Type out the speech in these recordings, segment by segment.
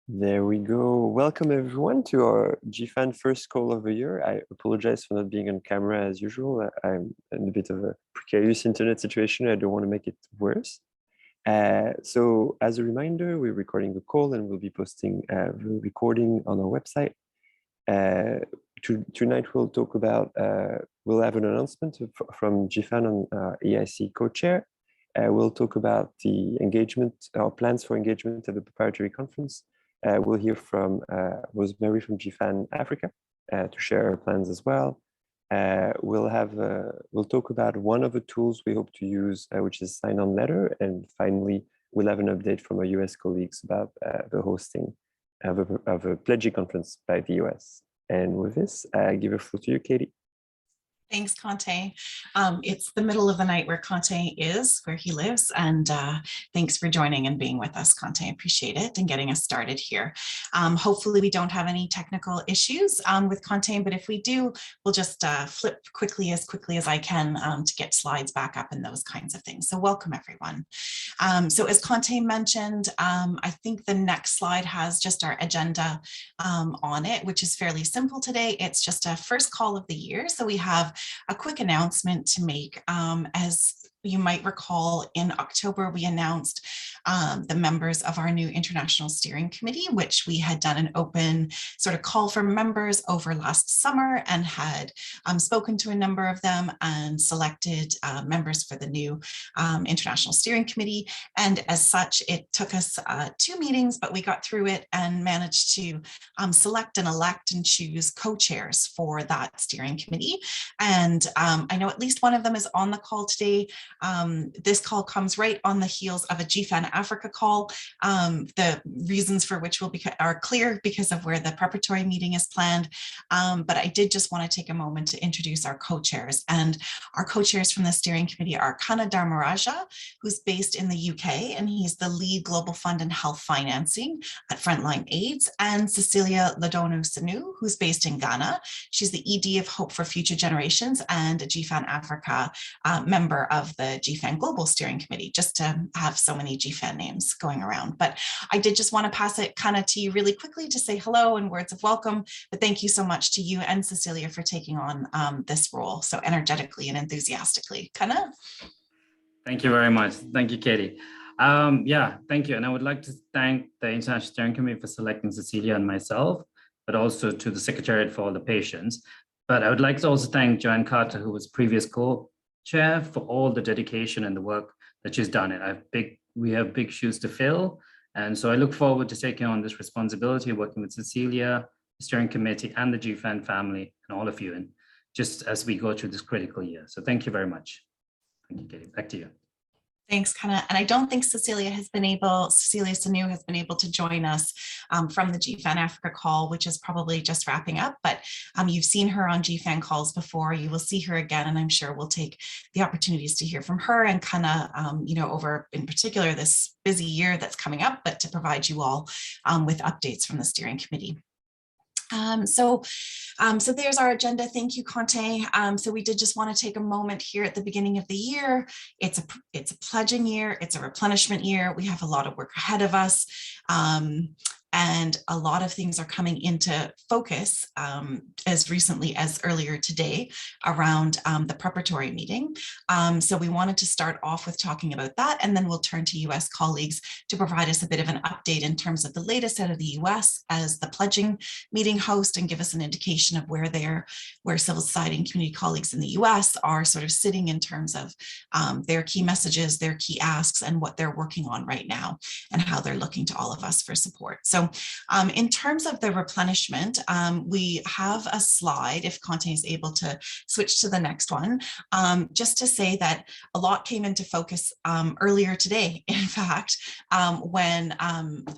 There we go. Welcome everyone to our Gfan first call of the year. I apologize for not being on camera as usual. I'm in a bit of a precarious internet situation. I don't want to make it worse. So as a reminder, we're recording the call and we'll be posting the recording on our website. Tonight we'll talk about, we'll have an announcement from Gfan on EIC co-chair. We'll talk about the engagement, our plans for engagement at the Preparatory Conference. We'll hear from Rosemary from Gfan Africa to share her plans as well. We'll talk about one of the tools we hope to use, which is sign-on letter. And finally, we'll have an update from our US colleagues about the hosting of a pledging conference by the US. And with this, I give the floor to you, Katie. Thanks, Conte. It's the middle of the night where Conte is, where he lives, and thanks for joining and being with us, Conte. I appreciate it and getting us started here. Hopefully we don't have any technical issues with Conte, but if we do, we'll just flip quickly as I can to get slides back up and those kinds of things. So welcome, everyone. So as Conte mentioned, I think the next slide has just our agenda on it, which is fairly simple today. It's just a first call of the year. So we have a quick announcement to make. As you might recall, in October, we announced the members of our new International Steering Committee, which we had done an open sort of call for members over last summer and had spoken to a number of them and selected members for the new International Steering Committee. And as such, it took us 2 meetings, but we got through it and managed to select and elect and choose co-chairs for that steering committee. And I know at least one of them is on the call today. This call comes right on the heels of a Gfan Africa call. The reasons for which are clear because of where the preparatory meeting is planned. But I did just want to take a moment to introduce our co-chairs. And our co-chairs from the steering committee are Kana Dharmaraja, who's based in the UK, and he's the lead global fund and health financing at Frontline AIDS, and Cecilia Ladonu Sanu, who's based in Ghana. She's the ED of Hope for Future Generations and a Gfan Africa member of the Gfan Global Steering Committee, just to have so many Gfan names going around. But I did just want to pass it kind of to you really quickly to say hello and words of welcome. But thank you so much to you and Cecilia for taking on this role so energetically and enthusiastically. Kana? Thank you very much. Thank you, Katie. Yeah, thank you. And I would like to thank the International Steering Committee for selecting Cecilia and myself, but also to the Secretariat for all the patience. But I would like to also thank Joanne Carter, who was previous co-chair, for all the dedication and the work that she's done. We have big shoes to fill. And so I look forward to taking on this responsibility, working with Cecilia, the steering committee, and the Gfan family, and all of you, and just as we go through this critical year. So thank you very much. Thank you, Katie. Back to you. Thanks, Kana. And I don't think Cecilia Sanu has been able to join us from the Gfan Africa call, which is probably just wrapping up, but you've seen her on Gfan calls before. You will see her again, and I'm sure we'll take the opportunities to hear from her and Kana, over in particular this busy year that's coming up, but to provide you all with updates from the steering committee. So there's our agenda. Thank you, Conte. So we did just want to take a moment here at the beginning of the year. It's a pledging year. It's a replenishment year. We have a lot of work ahead of us. And a lot of things are coming into focus as recently as earlier today around the preparatory meeting. So we wanted to start off with talking about that, and then we'll turn to US colleagues to provide us a bit of an update in terms of the latest out of the US as the pledging meeting host, and give us an indication of where civil society and community colleagues in the US are sort of sitting in terms of their key messages, their key asks, and what they're working on right now, and how they're looking to all of us for support. So in terms of the replenishment, we have a slide, if Conte is able to switch to the next one, just to say that a lot came into focus earlier today, in fact, when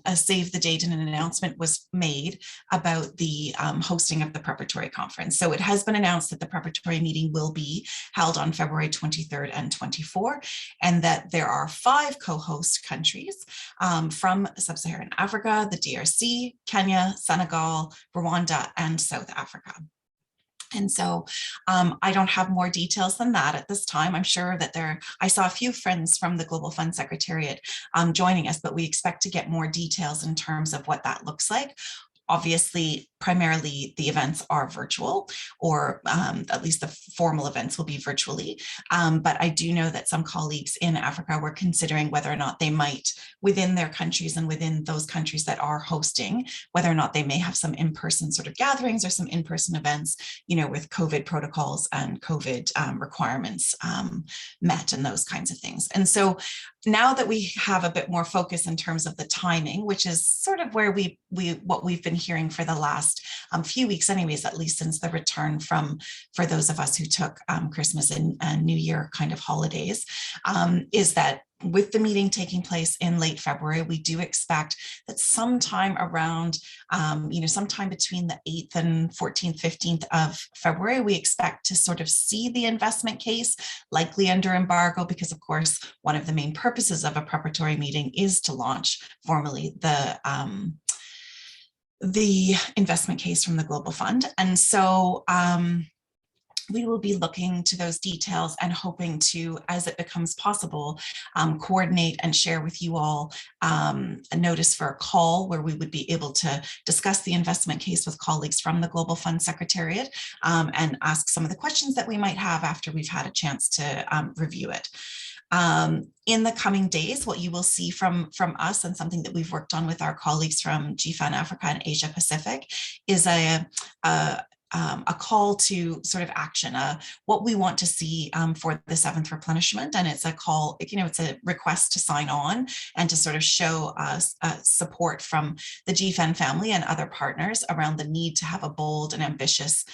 a save the date and an announcement was made about the hosting of the preparatory conference. So it has been announced that the preparatory meeting will be held on February 23rd and 24th, and that there are 5 co-host countries from Sub-Saharan Africa, the DRC, Kenya, Senegal, Rwanda, and South Africa. And so I don't have more details than that at this time. I'm sure that I saw a few friends from the Global Fund Secretariat joining us, but we expect to get more details in terms of what that looks like. Obviously, primarily the events are virtual, or at least the formal events will be virtually. But I do know that some colleagues in Africa were considering whether or not they might, within their countries and within those countries that are hosting, whether or not they may have some in-person sort of gatherings or some in-person events, with COVID protocols and COVID requirements met and those kinds of things. And so now that we have a bit more focus in terms of the timing, which is sort of where what we've been hearing for the last few weeks anyways, at least since the return for those of us who took Christmas and New Year kind of holidays, is that with the meeting taking place in late February, we do expect that sometime around, sometime between the 8th and 14th, 15th of February, we expect to sort of see the investment case, likely under embargo, because of course, one of the main purposes of a preparatory meeting is to launch formally the investment case from the Global Fund. And so we will be looking to those details and hoping to, as it becomes possible, coordinate and share with you all a notice for a call where we would be able to discuss the investment case with colleagues from the Global Fund Secretariat and ask some of the questions that we might have after we've had a chance to review it. In the coming days, what you will see from us, and something that we've worked on with our colleagues from Gfan Africa and Asia Pacific, is a call to sort of action, what we want to see for the 7th replenishment. And it's a call, it's a request to sign on and to sort of show support from the Gfan family and other partners around the need to have a bold and ambitious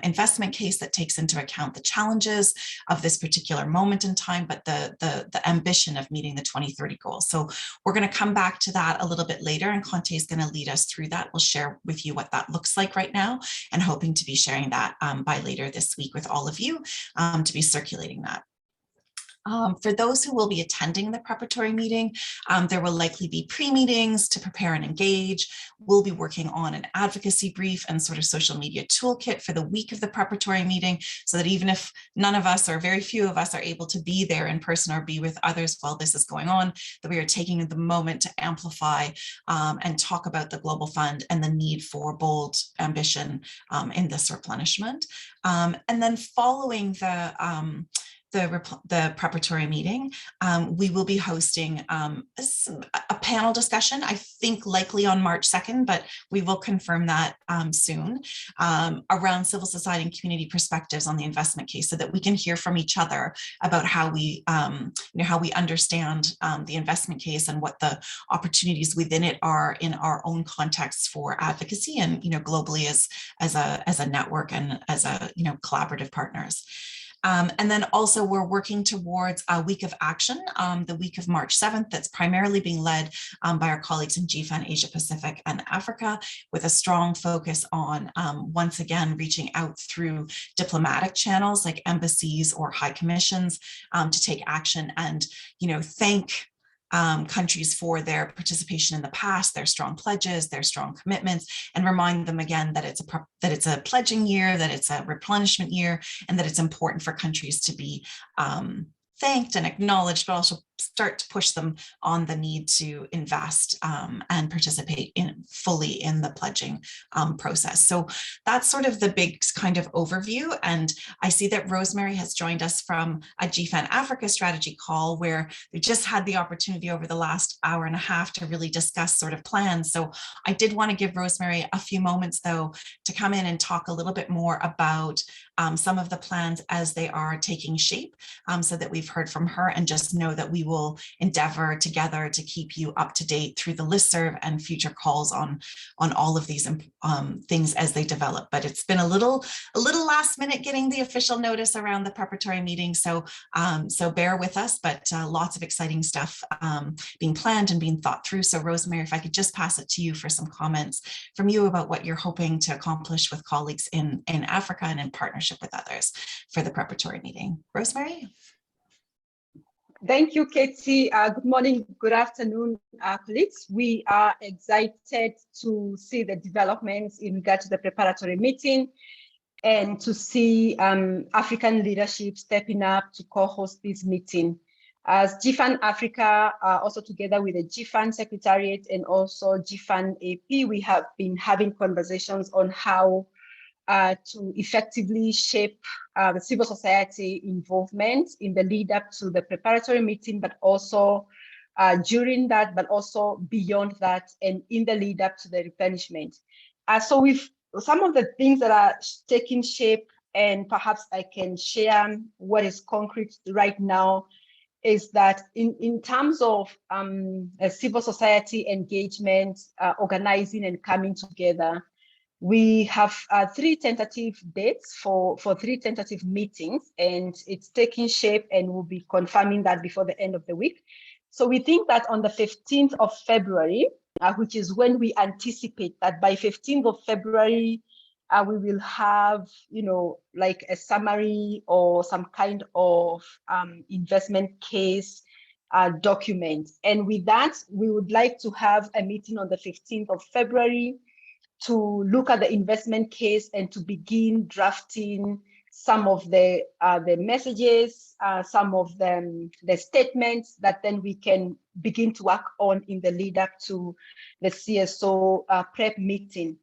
investment case that takes into account the challenges of this particular moment in time, but the ambition of meeting the 2030 goals. So we're going to come back to that a little bit later, and Conte is going to lead us through that. We'll share with you what that looks like right now, and hoping to be sharing that by later this week with all of you to be circulating that. For those who will be attending the preparatory meeting, there will likely be pre-meetings to prepare and engage. We'll be working on an advocacy brief and sort of social media toolkit for the week of the preparatory meeting, so that even if none of us or very few of us are able to be there in person or be with others while this is going on, that we are taking the moment to amplify and talk about the Global Fund and the need for bold ambition in this replenishment. And then following the preparatory meeting, we will be hosting a panel discussion, I think likely on March 2nd, but we will confirm that soon, around civil society and community perspectives on the investment case, so that we can hear from each other about how we understand the investment case and what the opportunities within it are in our own contexts for advocacy and globally as a network and as a collaborative partners. And then also we're working towards a week of action, the week of March 7th, that's primarily being led by our colleagues in Gfan, Asia Pacific and Africa, with a strong focus on, once again, reaching out through diplomatic channels like embassies or high commissions to take action and, thank countries for their participation in the past, their strong pledges, their strong commitments, and remind them again that it's a pledging year, that it's a replenishment year, and that it's important for countries to be thanked and acknowledged, but also start to push them on the need to invest and participate fully in the pledging process. So that's sort of the big kind of overview. And I see that Rosemary has joined us from a Gfan Africa strategy call, where we just had the opportunity over the last hour and a half to really discuss sort of plans. So I did want to give Rosemary a few moments though to come in and talk a little bit more about some of the plans as they are taking shape, so that we've heard from her, and just know that we will endeavor together to keep you up to date through the listserv and future calls on all of these things as they develop. But it's been a little last minute getting the official notice around the preparatory meeting, so bear with us, but lots of exciting stuff being planned and being thought through. So Rosemary, if I could just pass it to you for some comments from you about what you're hoping to accomplish with colleagues in Africa and in partnership with others for the preparatory meeting. Rosemary? Thank you, Katie. Good morning, good afternoon, colleagues. We are excited to see the developments in regard to the preparatory meeting. and to see African leadership stepping up to co-host this meeting. As Gfan Africa, also together with the Gfan Secretariat and also Gfan AP, we have been having conversations on how to effectively shape the civil society involvement in the lead up to the preparatory meeting, but also during that, but also beyond that, and in the lead up to the replenishment. So with some of the things that are taking shape, and perhaps I can share what is concrete right now, is that in terms of civil society engagement, organizing and coming together, we have 3 tentative dates for 3 tentative meetings, and it's taking shape, and we'll be confirming that before the end of the week. So we think that on the 15th of February, which is when we anticipate that by 15th of February, we will have, like a summary or some kind of investment case document. And with that, we would like to have a meeting on the 15th of February to look at the investment case and to begin drafting some of the messages, some of the statements that then we can begin to work on in the lead up to the CSO prep meeting.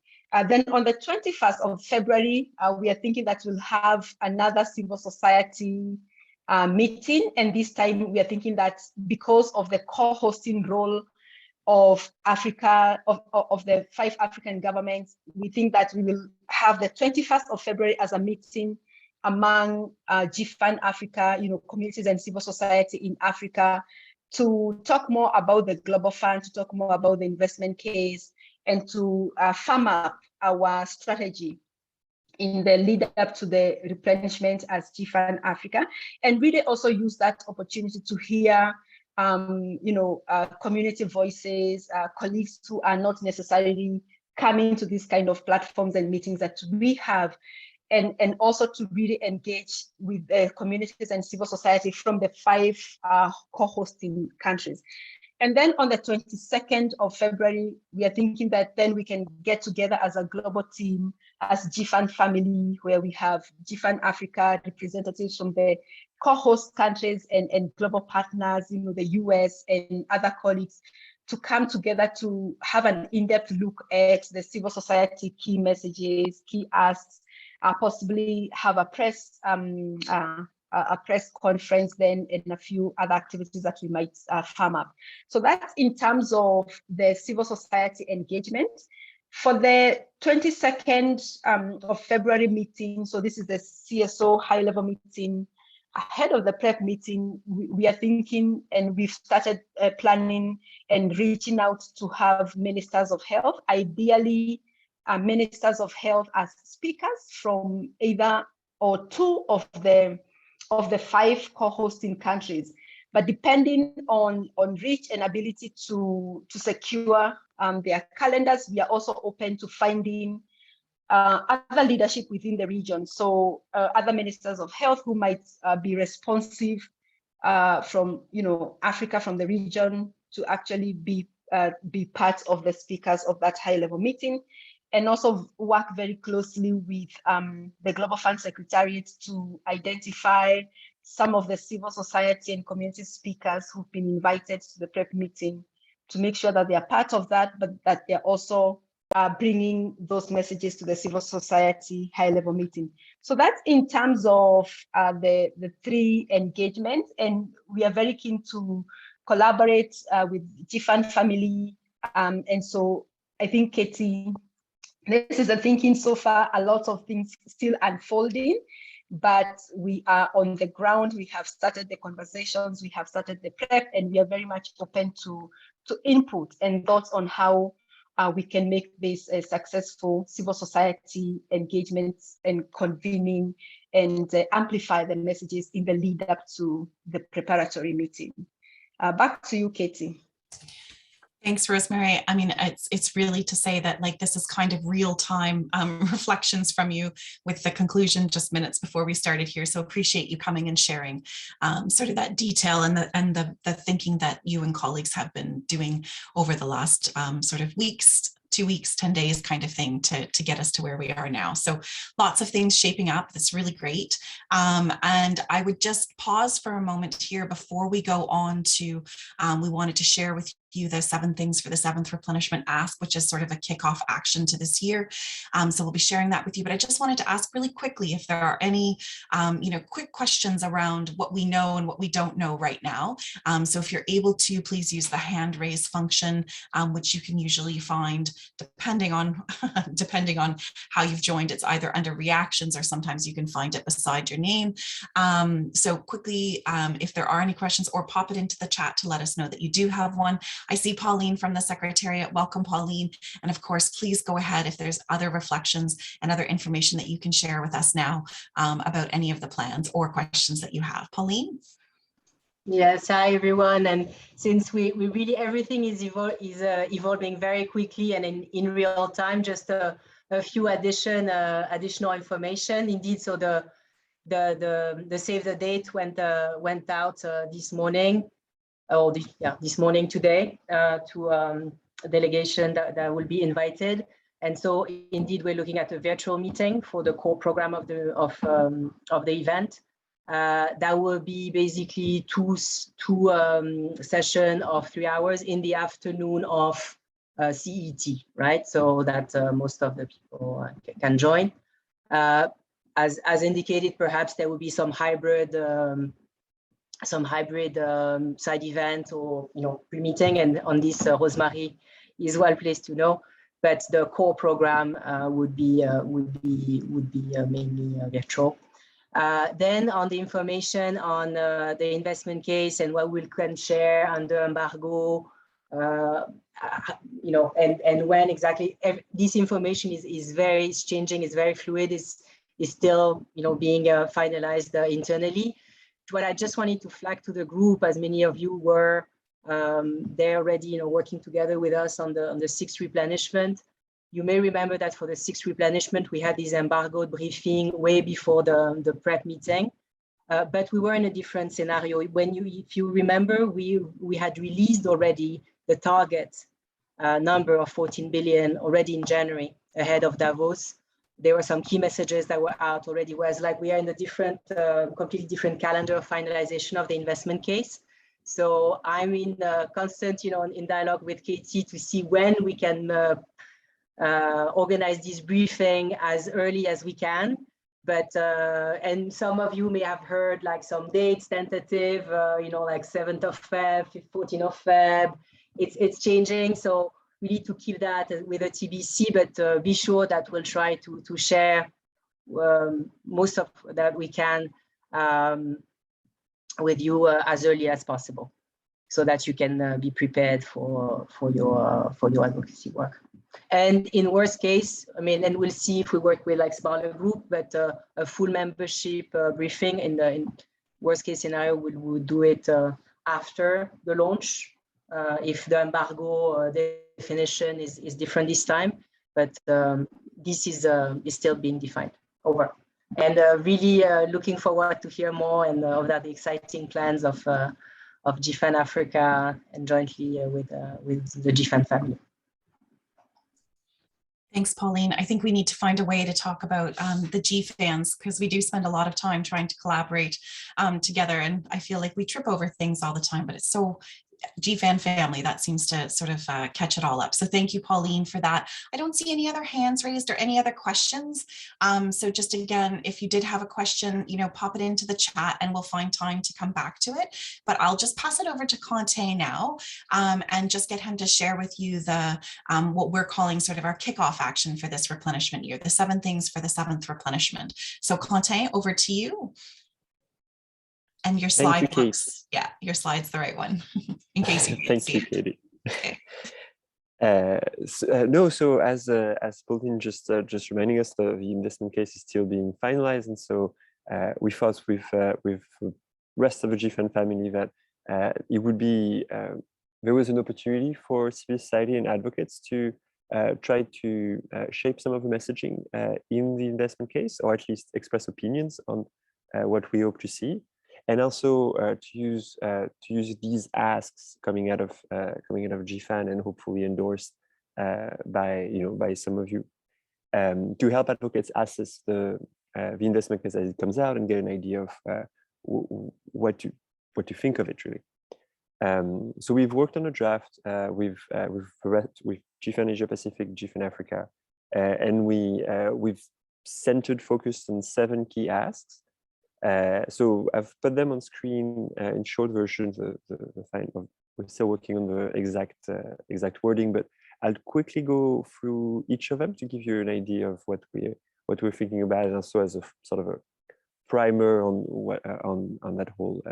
Then on the 21st of February, we are thinking that we'll have another civil society meeting. And this time we are thinking that because of the co-hosting role of Africa, of the 5 African governments, we think that we will have the 21st of February as a meeting among Gfan Africa, communities and civil society in Africa, to talk more about the Global Fund, to talk more about the investment case, and to firm up our strategy in the lead up to the replenishment as Gfan Africa, and really also use that opportunity to hear community voices, colleagues who are not necessarily coming to these kind of platforms and meetings that we have, and also to really engage with the communities and civil society from the 5 co-hosting countries. And then on the 22nd of February, we are thinking that then we can get together as a global team, as Gfan family, where we have Gfan Africa representatives from the co-host countries and global partners, the US and other colleagues, to come together to have an in-depth look at the civil society key messages, key asks, possibly have a press conference then, and a few other activities that we might firm up. So that's in terms of the civil society engagement. For the 22nd of February meeting, so this is the CSO high-level meeting, ahead of the prep meeting, we are thinking, and we've started planning and reaching out to have ministers of health, ideally ministers of health as speakers from either or 2 of the 5 co-hosting countries. But depending on reach and ability to secure their calendars, we are also open to finding other leadership within the region. So other ministers of health who might be responsive from Africa, from the region, to actually be part of the speakers of that high-level meeting, and also work very closely with the Global Fund Secretariat to identify some of the civil society and community speakers who've been invited to the prep meeting, to make sure that they are part of that, but that they're also bringing those messages to the civil society high-level meeting. So that's in terms of the 3 engagements, and we are very keen to collaborate with Gfan family. And so I think, Katie, this is the thinking so far, a lot of things still unfolding, but we are on the ground. We have started the conversations, we have started the prep, and we are very much open to input and thoughts on how we can make this a successful civil society engagements and convening, and amplify the messages in the lead up to the preparatory meeting. Back to you, Katie. Thanks, Rosemary. I mean, it's really to say that, like, this is kind of real-time reflections from you with the conclusion just minutes before we started here. So appreciate you coming and sharing sort of that detail and the thinking that you and colleagues have been doing over the last sort of weeks 2 weeks, 10 days kind of thing to get us to where we are now. So lots of things shaping up. That's really great. And I would just pause for a moment here before we go on to, we wanted to share with you the 7 things for the 7th replenishment ask, which is sort of a kickoff action to this year. So we'll be sharing that with you, but I just wanted to ask really quickly if there are any, quick questions around what we know and what we don't know right now. So if you're able to, please use the hand raise function, which you can usually find depending on how you've joined. It's either under reactions or sometimes you can find it beside your name. So quickly, if there are any questions, or pop it into the chat to let us know that you do have one. I see Pauline from the Secretariat. Welcome, Pauline. And of course, please go ahead if there's other reflections and other information that you can share with us now about any of the plans or questions that you have. Pauline? Yes, hi everyone. And since we really, everything is evolving very quickly and in real time, just a few additional information. Indeed, so the save the date went out this morning. This morning today to a delegation that will be invited. And so indeed, we're looking at a virtual meeting for the core program of the event. That will be basically two sessions of 3 hours in the afternoon of CET, right? So that most of the people can join. As indicated, perhaps there will be some hybrid side event or pre-meeting, and on this Rosemary is well placed to know. But the core program would be mainly virtual. Then on the information on the investment case and what we can share under embargo, and when exactly this information is changing, is very fluid, is still being finalized internally. What I just wanted to flag to the group, as many of you were there already, working together with us on the 6th replenishment. You may remember that for the 6th replenishment, we had this embargoed briefing way before the prep meeting, but we were in a different scenario. If you remember, we had released already the target number of 14 billion already in January ahead of Davos. There were some key messages that were out already, whereas like we are in a different, completely different calendar of finalization of the investment case. So I'm in constant, in dialogue with Katie to see when we can organize this briefing as early as we can. But, and some of you may have heard like some dates tentative, like 7th of Feb, 14th of Feb, it's changing. So we need to keep that with a TBC, but be sure that we'll try to share most of that we can with you as early as possible, so that you can be prepared for your advocacy work. And in worst case, and we'll see if we work with like smaller group, but a full membership briefing in worst case scenario, we'll do it after the launch. If the embargo definition is different this time, but this is still being defined. Over. And really looking forward to hear more and of that exciting plans of Gfan Africa and jointly with the Gfan family. Thanks, Pauline. I think we need to find a way to talk about the Gfans, because we do spend a lot of time trying to collaborate together, and I feel like we trip over things all the time, but it's so Gfan family that seems to sort of catch it all up. So thank you, Pauline, for that. I don't see any other hands raised or any other questions. So just again, if you did have a question, pop it into the chat and we'll find time to come back to it. But I'll just pass it over to Conte now and just get him to share with you the what we're calling sort of our kickoff action for this replenishment year, the 7 things for the 7th replenishment. So Conte, over to you. And your slide looks, your slide's the right one, in case you can't see it. Thank you, Katie. Okay. So as Pauline just reminding us, the investment case is still being finalized, and so we thought with the rest of the Gfan family that it would be there was an opportunity for civil society and advocates to try to shape some of the messaging in the investment case, or at least express opinions on what we hope to see. And also to use these asks coming out of Gfan and hopefully endorsed by some of you to help advocates assess the investment case as it comes out and get an idea of what to think of it really. So we've worked on a draft with Gfan Asia Pacific, Gfan Africa, and we've focused on 7 key asks. So I've put them on screen in short versions. We're still working on the exact wording, but I'll quickly go through each of them to give you an idea of what we're thinking about, and also as a sort of a primer on that whole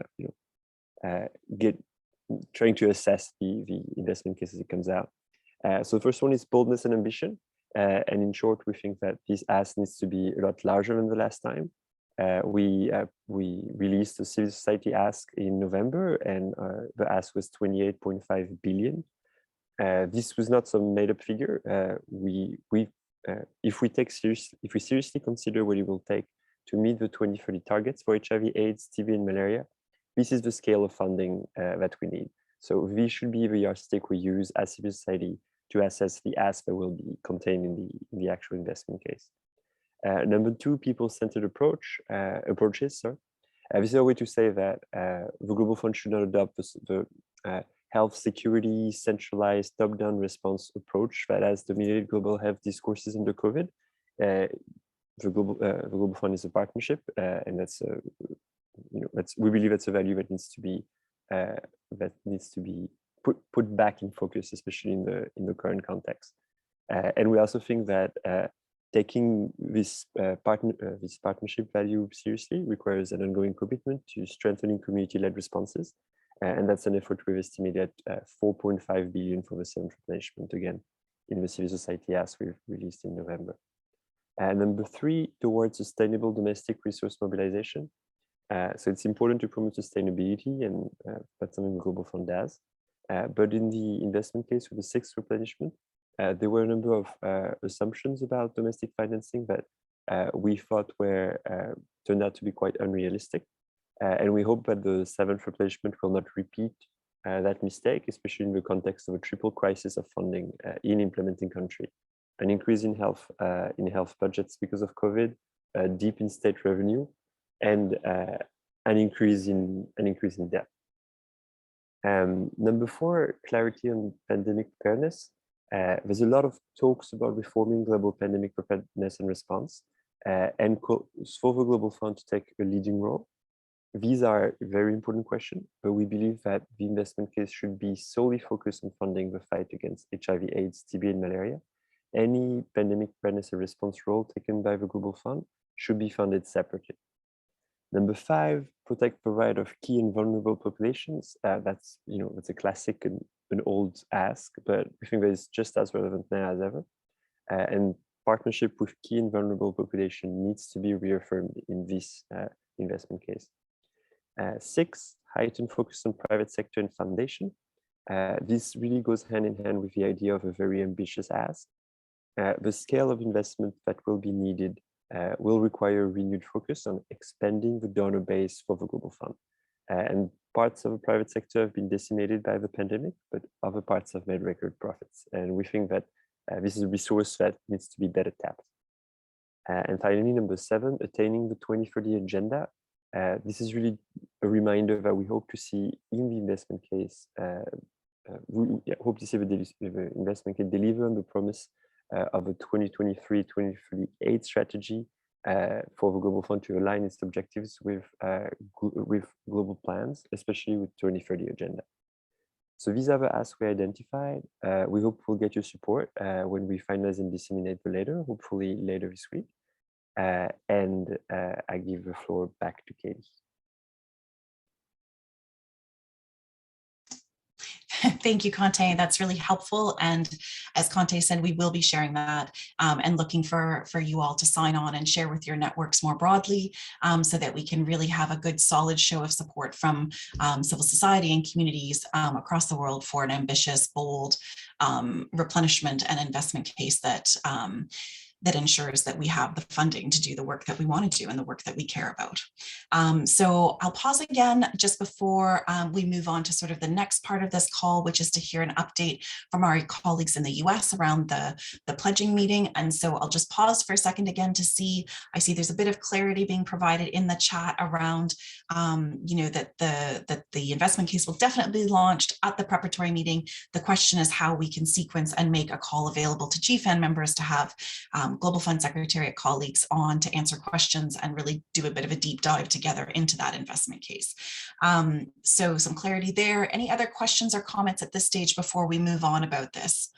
trying to assess the investment case as it comes out. So the first one is boldness and ambition. And in short, we think that this ask needs to be a lot larger than the last time. We released a civil society ask in November, and the ask was 28.5 billion. This was not some made-up figure. If we seriously consider what it will take to meet the 2030 targets for HIV/AIDS, TB, and malaria, this is the scale of funding that we need. So this should be the yardstick we use as civil society to assess the ask that will be contained in the actual investment case. Number 2, people-centered approaches. This is a way to say that the Global Fund should not adopt the health security centralized top-down response approach that has dominated global health discourses under COVID. The Global Fund is a partnership, and we believe that's a value that needs to be put back in focus, especially in the current context. And we also think that taking this partnership value seriously requires an ongoing commitment to strengthening community-led responses, and that's an effort we've estimated at 4.5 billion for the 7th replenishment, again in the civil society ask we've released in November. Number 3, towards sustainable domestic resource mobilization. So it's important to promote sustainability, and that's something the Global Fund does. But in the investment case for the 6th replenishment, there were a number of assumptions about domestic financing that we thought turned out to be quite unrealistic. And we hope that the 7th replenishment will not repeat that mistake, especially in the context of a triple crisis of funding in implementing country, an increase in health budgets because of COVID, a dip in state revenue, and an increase in debt. Number 4, clarity on pandemic preparedness. There's a lot of talks about reforming global pandemic preparedness and response, and for the Global Fund to take a leading role. These are very important questions, but we believe that the investment case should be solely focused on funding the fight against HIV/AIDS, TB, and malaria. Any pandemic preparedness and response role taken by the Global Fund should be funded separately. Number 5, protect the right of key and vulnerable populations. That's a classic and an old ask, but we think that it's just as relevant now as ever. And partnership with key and vulnerable population needs to be reaffirmed in this investment case. 6, heightened focus on private sector and foundation. This really goes hand in hand with the idea of a very ambitious ask. The scale of investment that will be needed will require renewed focus on expanding the donor base for the Global Fund. And parts of the private sector have been decimated by the pandemic, but other parts have made record profits. And we think that this is a resource that needs to be better tapped. And finally, number 7, attaining the 2030 agenda. This is really a reminder that we hope to see in the investment case. We hope to see the investment case deliver on the promise of a 2023-2038 strategy for the Global Fund to align its objectives with global plans, especially with 2030 agenda. So these are the asks we identified. We hope we'll get your support when we finalize and disseminate the letter, hopefully later this week. And I give the floor back to Katie. Thank you, Conte. That's really helpful. And as Conte said, we will be sharing that and looking for you all to sign on and share with your networks more broadly so that we can really have a good, solid show of support from civil society and communities across the world for an ambitious, bold replenishment and investment case that that ensures that we have the funding to do the work that we want to do and the work that we care about. So I'll pause again just before we move on to sort of the next part of this call, which is to hear an update from our colleagues in the US around the pledging meeting. And so I'll just pause for a second again to see, I see there's a bit of clarity being provided in the chat around, that the investment case will definitely be launched at the preparatory meeting. The question is how we can sequence and make a call available to Gfan members to have Global Fund Secretariat colleagues on to answer questions and really do a bit of a deep dive together into that investment case. So some clarity there. Any other questions or comments at this stage before we move on about this?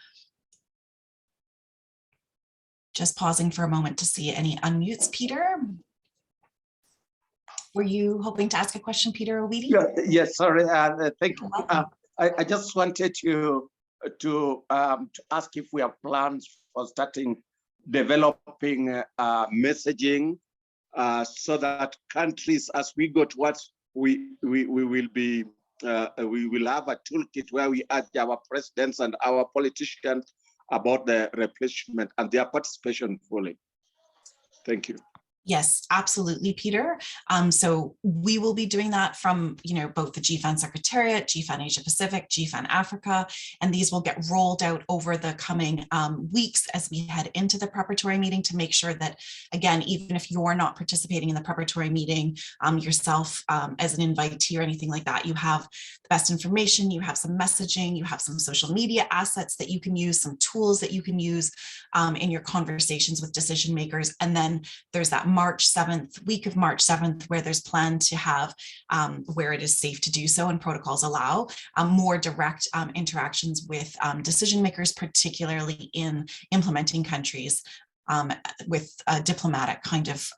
Just pausing for a moment to see any unmutes. Peter, were you hoping to ask a question, Peter Owiti? Yeah, yes, sorry. Thank you. I just wanted to ask if we have plans for starting developing messaging so that countries, as we go towards, we will be we will have a toolkit where we ask our presidents and our politicians about the replenishment and their participation fully. Thank you. Yes, absolutely, Peter. So we will be doing that from, both the Gfan Secretariat, Gfan Asia Pacific, Gfan Africa, and these will get rolled out over the coming weeks as we head into the preparatory meeting to make sure that, again, even if you're not participating in the preparatory meeting yourself as an invitee or anything like that, you have the best information, you have some messaging, you have some social media assets that you can use, some tools that you can use in your conversations with decision makers. And then there's that March 7th, week of March 7th, where there's planned to have, where it is safe to do so and protocols allow, more direct interactions with decision makers, particularly in implementing countries with a diplomatic kind of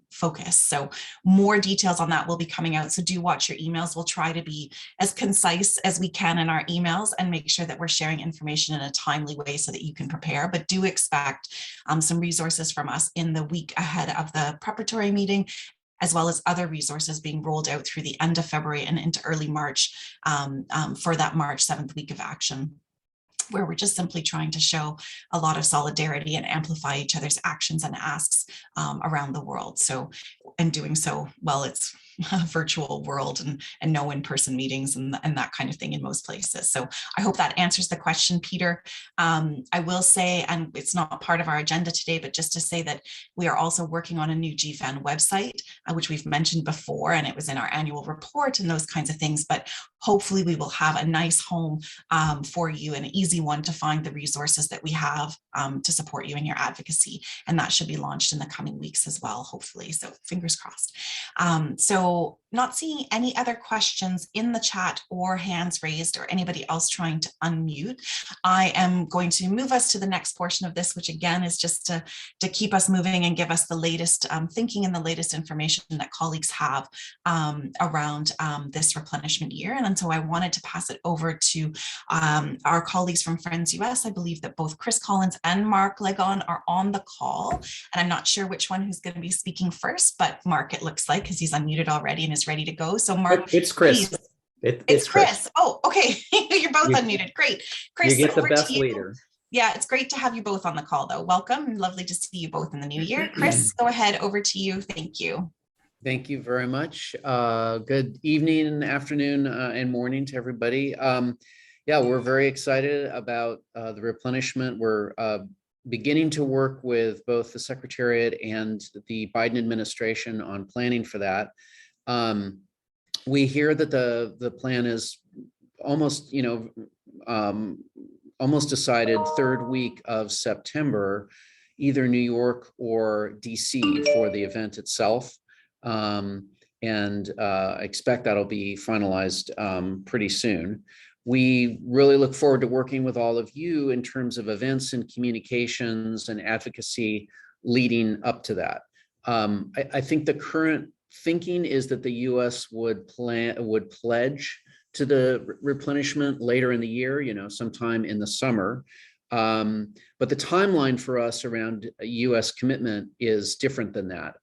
focus. So more details on that will be coming out. So do watch your emails. We'll try to be as concise as we can in our emails and make sure that we're sharing information in a timely way so that you can prepare. But do expect some resources from us in the week ahead of the preparatory meeting, as well as other resources being rolled out through the end of February and into early March for that March 7th week of action, where we're just simply trying to show a lot of solidarity and amplify each other's actions and asks around the world. So, and doing so while it's a virtual world and no in-person meetings and that kind of thing in most places. So I hope that answers the question, Peter. I will say, and it's not part of our agenda today, but just to say that we are also working on a new Gfan website, which we've mentioned before, and it was in our annual report and those kinds of things, but hopefully we will have a nice home for you, an easy one to find the resources that we have to support you in your advocacy. And that should be launched in the coming weeks as well, hopefully. So fingers crossed. So not seeing any other questions in the chat or hands raised or anybody else trying to unmute, I am going to move us to the next portion of this, which again is just to keep us moving and give us the latest thinking and the latest information that colleagues have around this replenishment year. And so I wanted to pass it over to our colleagues from Friends US. I believe that both Chris Collins and Mark Legon are on the call, and I'm not sure which one who's going to be speaking first, but Mark, it looks like, because he's unmuted already and is ready to go. So Mark, it's Chris. It's Chris. Oh, okay. You're both unmuted. Great. Chris, you get the best leader. Yeah, it's great to have you both on the call though. Welcome. Lovely to see you both in the new year. Chris, go ahead, over to you. Thank you. Thank you very much. Good evening, afternoon, and morning to everybody. Yeah, we're very excited about the replenishment. We're beginning to work with both the Secretariat and the Biden administration on planning for that. We hear that the plan is almost, almost decided third week of September, either New York or DC for the event itself. And expect that'll be finalized pretty soon. We really look forward to working with all of you in terms of events and communications and advocacy leading up to that. I think the current thinking is that the U.S. would pledge to the replenishment later in the year, sometime in the summer. But the timeline for us around a U.S. commitment is different than that.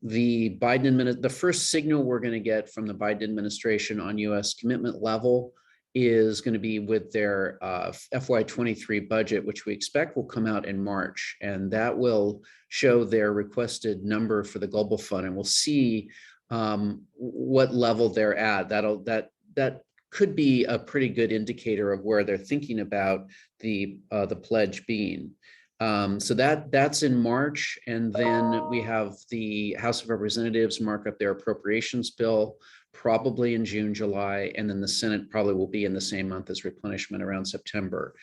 The first signal we're going to get from the Biden administration on U.S. commitment level is going to be with their FY23 budget, which we expect will come out in March. And that will show their requested number for the Global Fund. And we'll see what level they're at. That could be a pretty good indicator of where they're thinking about the pledge being. So that's in March, and then we have the House of Representatives mark up their appropriations bill probably in June, July, and then the Senate probably will be in the same month as replenishment around September.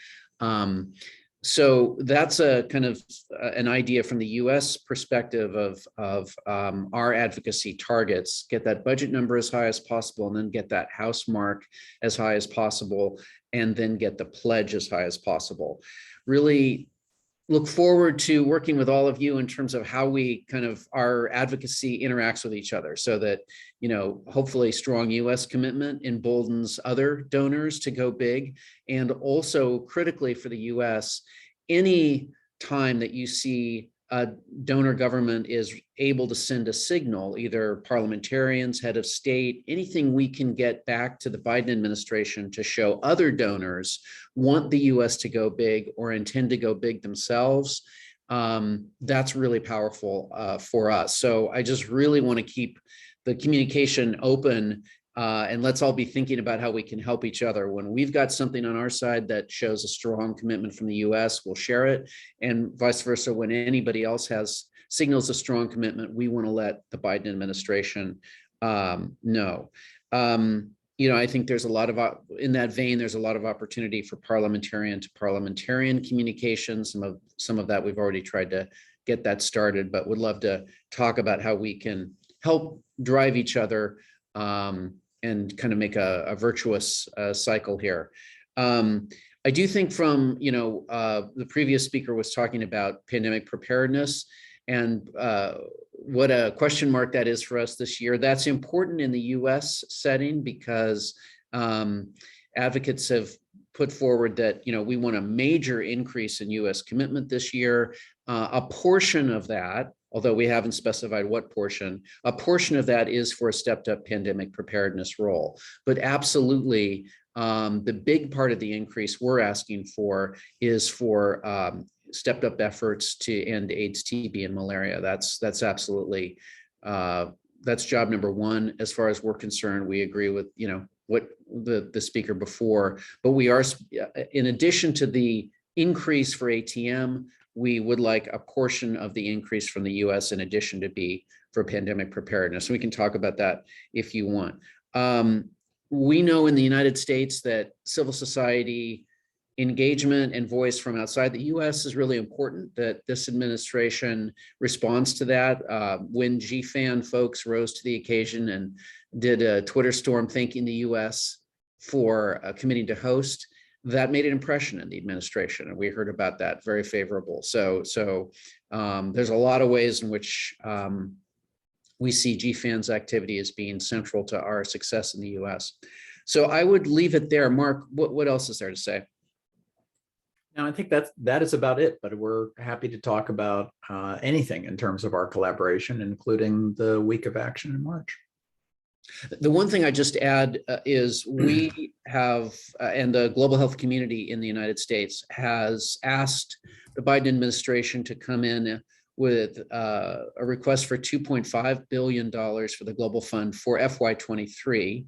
So that's a kind of an idea from the U.S. perspective of our advocacy targets. Get that budget number as high as possible, and then get that House mark as high as possible, and then get the pledge as high as possible. Really look forward to working with all of you in terms of how we kind of our advocacy interacts with each other, so that, you know, hopefully strong US commitment emboldens other donors to go big. And also critically for the US, any time that you see a donor government is able to send a signal, either parliamentarians, head of state, anything we can get back to the Biden administration to show other donors want the US to go big or intend to go big themselves, that's really powerful for us. So I just really want to keep the communication open, and let's all be thinking about how we can help each other. When we've got something on our side that shows a strong commitment from the US, we'll share it, and vice versa. When anybody else has signals a strong commitment, we want to let the Biden administration know. You know, I think there's a lot of, in that vein, there's a lot of opportunity for parliamentarian to parliamentarian communication. Some of that we've already tried to get that started, but would love to talk about how we can help drive each other and kind of make a virtuous cycle here. I do think from, you know, the previous speaker was talking about pandemic preparedness, and what a question mark that is for us this year. That's important in the US setting because advocates have put forward that, you know, we want a major increase in US commitment this year. A portion of that, although we haven't specified what portion, a portion of that is for a stepped up pandemic preparedness role. But absolutely, the big part of the increase we're asking for is for stepped up efforts to end AIDS, TB, and malaria. That's absolutely, that's job number one. As far as we're concerned, we agree with, you know, what the speaker before, but we are, in addition to the increase for ATM, we would like a portion of the increase from the US in addition to be for pandemic preparedness. So we can talk about that if you want. We know in the United States that civil society engagement and voice from outside the US is really important, that this administration responds to that. When Gfan folks rose to the occasion and did a Twitter storm thanking the US for committing to host, that made an impression in the administration, and we heard about that, very favorable. So there's a lot of ways in which we see Gfan's activity as being central to our success in the US. So I would leave it there. Mark, what else is there to say? No, I think that is about it, but we're happy to talk about anything in terms of our collaboration, including the week of action in March. The one thing I just add is we have, and the global health community in the United States has asked the Biden administration to come in with a request for $2.5 billion for the Global Fund for FY23.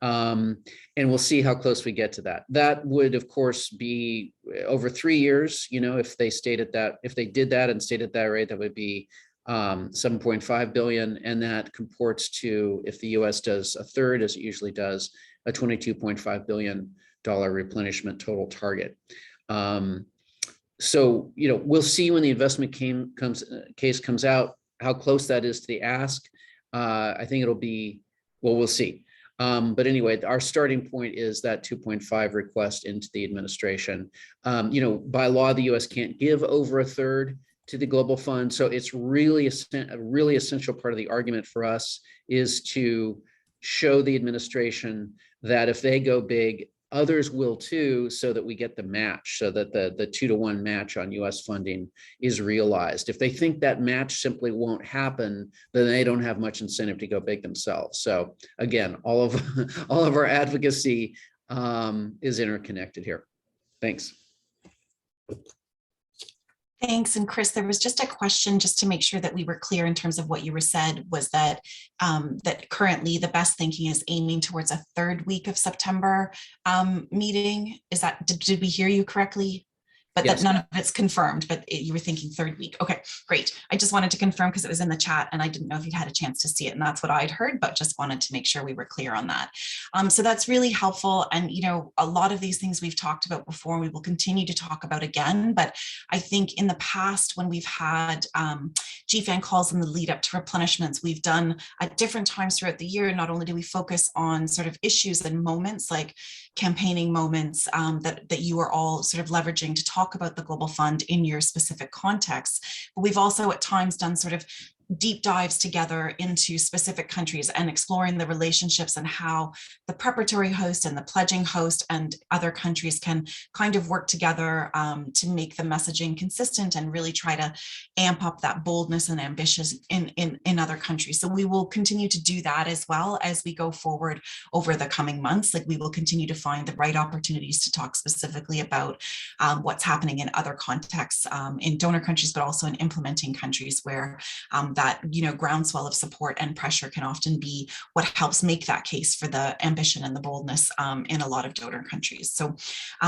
And we'll see how close we get to that. That would, of course, be over 3 years. You know, if they stated that, if they did that and stayed at that rate, that would be 7.5 billion, and that comports to, if the US does a third, as it usually does, a $22.5 billion replenishment total target. So, you know, we'll see when the investment case comes out, how close that is to the ask. I think it'll be, well, we'll see. But anyway, our starting point is that 2.5 request into the administration. You know, by law, the US can't give over a third to the Global Fund. So it's really a really essential part of the argument for us is to show the administration that if they go big, others will too, so that we get the match, so that the 2-to-1 match on US funding is realized. If they think that match simply won't happen, then they don't have much incentive to go big themselves. So again, all of our advocacy is interconnected here. Thanks. Thanks. And Chris, there was just a question just to make sure that we were clear in terms of what you were said, was that that currently the best thinking is aiming towards a third week of September meeting. Is that, did we hear you correctly? But Yes. that none of it's confirmed, but you were thinking third week. Okay, great. I just wanted to confirm because it was in the chat and I didn't know if you'd had a chance to see it, and that's what I'd heard, but just wanted to make sure we were clear on that. So that's really helpful. And, you know, a lot of these things we've talked about before, and we will continue to talk about again. But I think in the past, when we've had Gfan calls in the lead up to replenishments, we've done at different times throughout the year. Not only do we focus on sort of issues and moments like campaigning moments that you are all sort of leveraging to talk about the Global Fund in your specific context, but we've also at times done sort of deep dives together into specific countries and exploring the relationships and how the preparatory host and the pledging host and other countries can kind of work together to make the messaging consistent and really try to amp up that boldness and ambition in other countries. So we will continue to do that as well as we go forward over the coming months. Like, we will continue to find the right opportunities to talk specifically about what's happening in other contexts in donor countries, but also in implementing countries where that, you know, groundswell of support and pressure can often be what helps make that case for the ambition and the boldness in a lot of donor countries. So,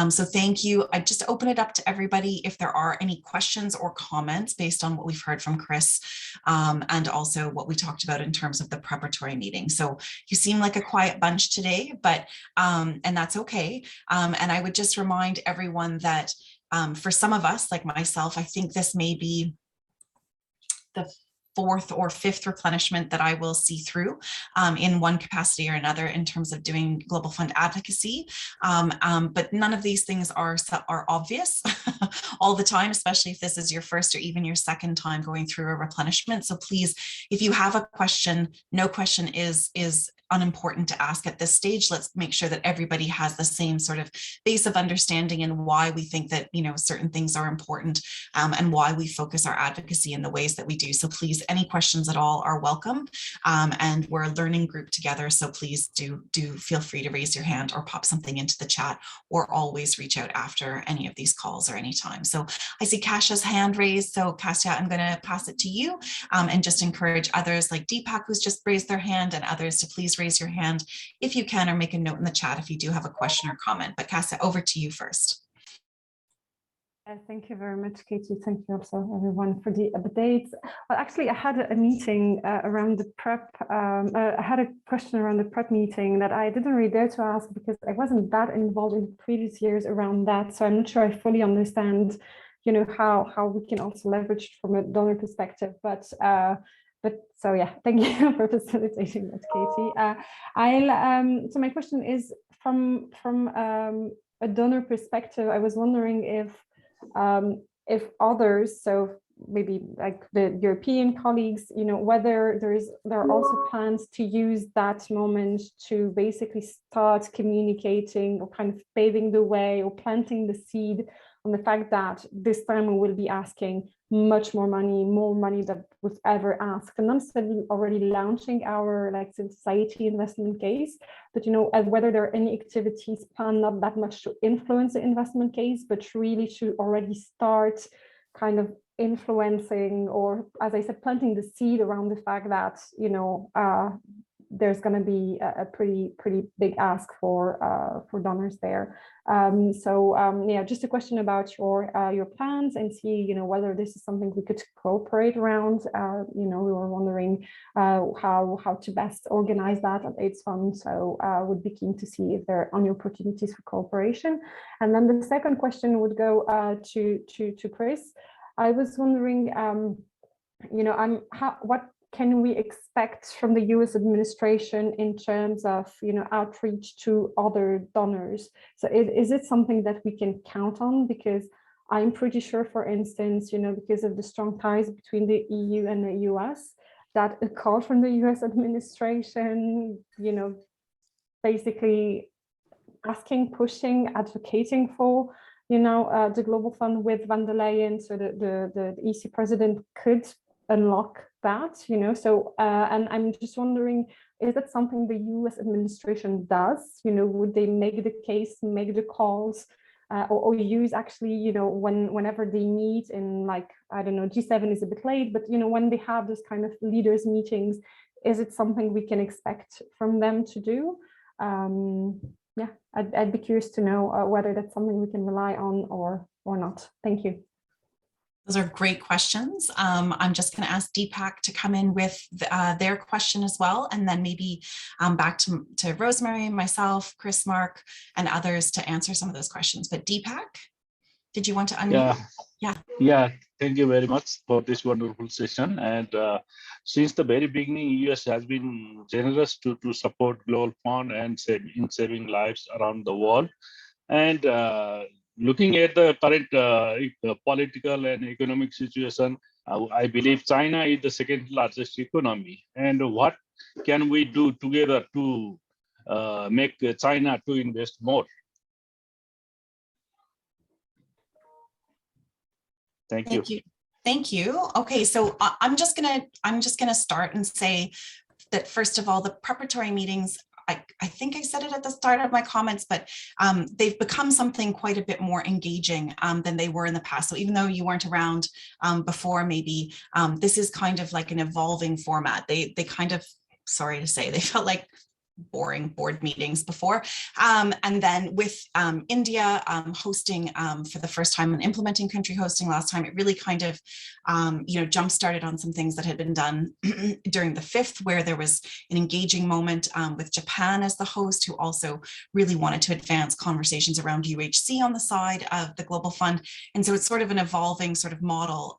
so thank you. I just open it up to everybody if there are any questions or comments based on what we've heard from Chris and also what we talked about in terms of the preparatory meeting. So you seem like a quiet bunch today, but and that's okay. And I would just remind everyone that for some of us, like myself, I think this may be the fourth or fifth replenishment that I will see through in one capacity or another in terms of doing Global Fund advocacy. But none of these things are obvious all the time, especially if this is your first or even your second time going through a replenishment. So please, if you have a question, no question is unimportant to ask at this stage. Let's make sure that everybody has the same sort of base of understanding and why we think that, you know, certain things are important and why we focus our advocacy in the ways that we do. So please, any questions at all are welcome. And we're a learning group together. So please do feel free to raise your hand or pop something into the chat, or always reach out after any of these calls or anytime. So I see Kasia's hand raised. So Kasia, I'm going to pass it to you and just encourage others like Deepak, who's just raised their hand, and others to please raise your hand if you can, or make a note in the chat if you do have a question or comment. But Kasia, over to you first. Thank you very much, Katie. Thank you also, everyone, for the updates. Well, actually, I had a meeting around the prep. I had a question around the prep meeting that I didn't really dare to ask because I wasn't that involved in previous years around that. So I'm not sure I fully understand, you know, how we can also leverage from a donor perspective. But so yeah, thank you for facilitating that, Katie. So my question is from a donor perspective. I was wondering if others, so maybe like the European colleagues, you know, whether there are also plans to use that moment to basically start communicating or kind of paving the way or planting the seed on the fact that this time we will be asking much more money than we've ever asked, and not necessarily already launching our like society investment case, but you know, whether there are any activities planned not that much to influence the investment case, but really to already start kind of influencing, or as I said, planting the seed around the fact that, you know, there's going to be a pretty big ask for donors there. Yeah, just a question about your plans and see, you know, whether this is something we could cooperate around. You know, we were wondering how to best organize that at AIDS Fund. So would be keen to see if there are any opportunities for cooperation. And then the second question would go to Chris. I was wondering, you know, what can we expect from the US administration in terms of, you know, outreach to other donors? So is it something that we can count on? Because I'm pretty sure, for instance, you know, because of the strong ties between the EU and the US, that a call from the US administration, you know, basically asking, pushing, advocating for, you know, the Global Fund with van der Leyen, so the EC president could unlock that, you know. So and I'm just wondering is that something the US administration does? Would they make the case, make the calls, or use actually, whenever they meet in, like, I don't know, G7 is a bit late, but, when they have this kind of leaders meetings, is it something we can expect from them to do? Yeah, I'd be curious to know whether that's something we can rely on or not. Thank you. Those are great questions. I'm just going to ask Deepak to come in with their question as well, and then maybe back to Rosemary, myself, Chris, Mark, and others to answer some of those questions. But Deepak, did you want to unmute? Yeah. Thank you very much for this wonderful session. And since the very beginning, US has been generous to support Global Fund and saving lives around the world. And looking at the current political and economic situation, I believe China is the second largest economy. And what can we do together to make China to invest more? Thank you. Thank you. Okay, so I'm just gonna start and say that first of all, the preparatory meetings, I think I said it at the start of my comments, but they've become something quite a bit more engaging than they were in the past. So even though you weren't around before, maybe this is kind of like an evolving format. They kind of, sorry to say, they felt like boring board meetings before. And then with India hosting for the first time and implementing country hosting last time, it really kind of, jump started on some things that had been done during the 5th, where there was an engaging moment with Japan as the host, who also really wanted to advance conversations around UHC on the side of the Global Fund. And so it's sort of an evolving sort of model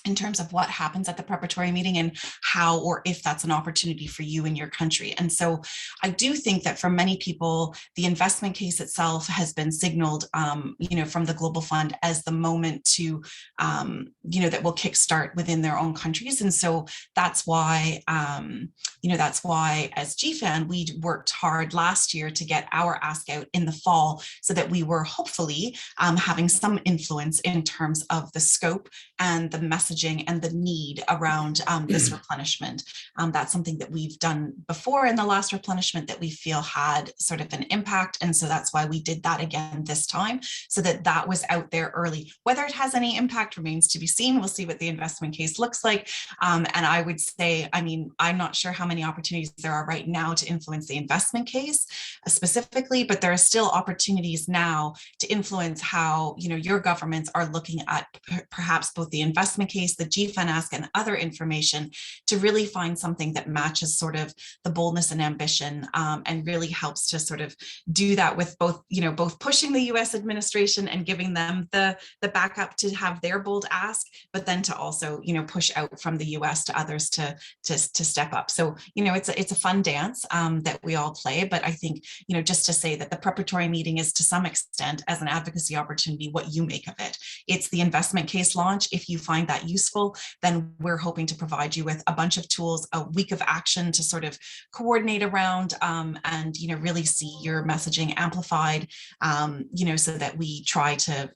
in terms of what happens at the preparatory meeting and how or if that's an opportunity for you in your country. And so I do think that for many people, the investment case itself has been signaled, from the Global Fund as the moment to, that will kickstart within their own countries. And so that's why, as Gfan, we worked hard last year to get our ask out in the fall so that we were hopefully having some influence in terms of the scope and the messaging and the need around this replenishment. That's something that we've done before in the last replenishment that we feel had sort of an impact. And so that's why we did that again this time, so that was out there early. Whether it has any impact remains to be seen. We'll see what the investment case looks like. And I would say, I'm not sure how many opportunities there are right now to influence the investment case specifically, but there are still opportunities now to influence how, your governments are looking at perhaps both the investment case, the Gfan ask, and other information to really find something that matches sort of the boldness and ambition, and really helps to sort of do that with both pushing the US administration and giving them the backup to have their bold ask, but then to also, push out from the US to others to step up. So, it's a fun dance that we all play, but I think, just to say that the preparatory meeting is to some extent as an advocacy opportunity, what you make of it. It's the investment case launch. If you find that useful, then we're hoping to provide you with a bunch of tools, a week of action to sort of coordinate around, and really see your messaging amplified, so that we try to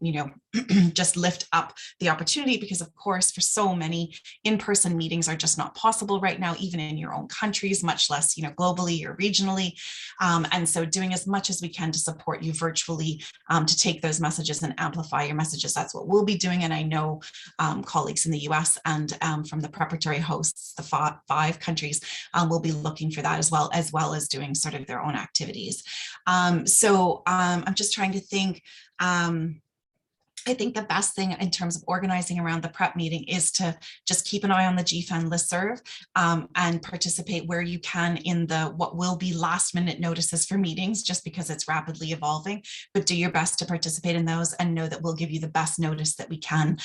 just lift up the opportunity, because of course for so many in-person meetings are just not possible right now, even in your own countries, much less globally or regionally, and so doing as much as we can to support you virtually, to take those messages and amplify your messages. That's what we'll be doing, and I know colleagues in the US and from the preparatory hosts, the five countries, will be looking for that as well as doing sort of their own activities. So I'm just trying to think. I think the best thing in terms of organizing around the prep meeting is to just keep an eye on the Gfan listserv, and participate where you can in what will be last minute notices for meetings, just because it's rapidly evolving, but do your best to participate in those and know that we'll give you the best notice that we can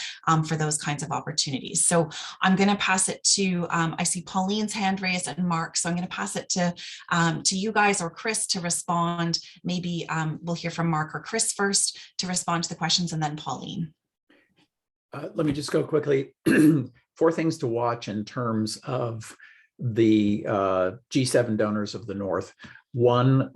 for those kinds of opportunities. So I'm going to pass it to, I see Pauline's hand raised and Mark, so I'm going to pass it to you guys or Chris to respond. Maybe we'll hear from Mark or Chris first to respond to the questions, and then Pauline. Let me just go quickly. 4 things to watch in terms of the G7 donors of the North. 1,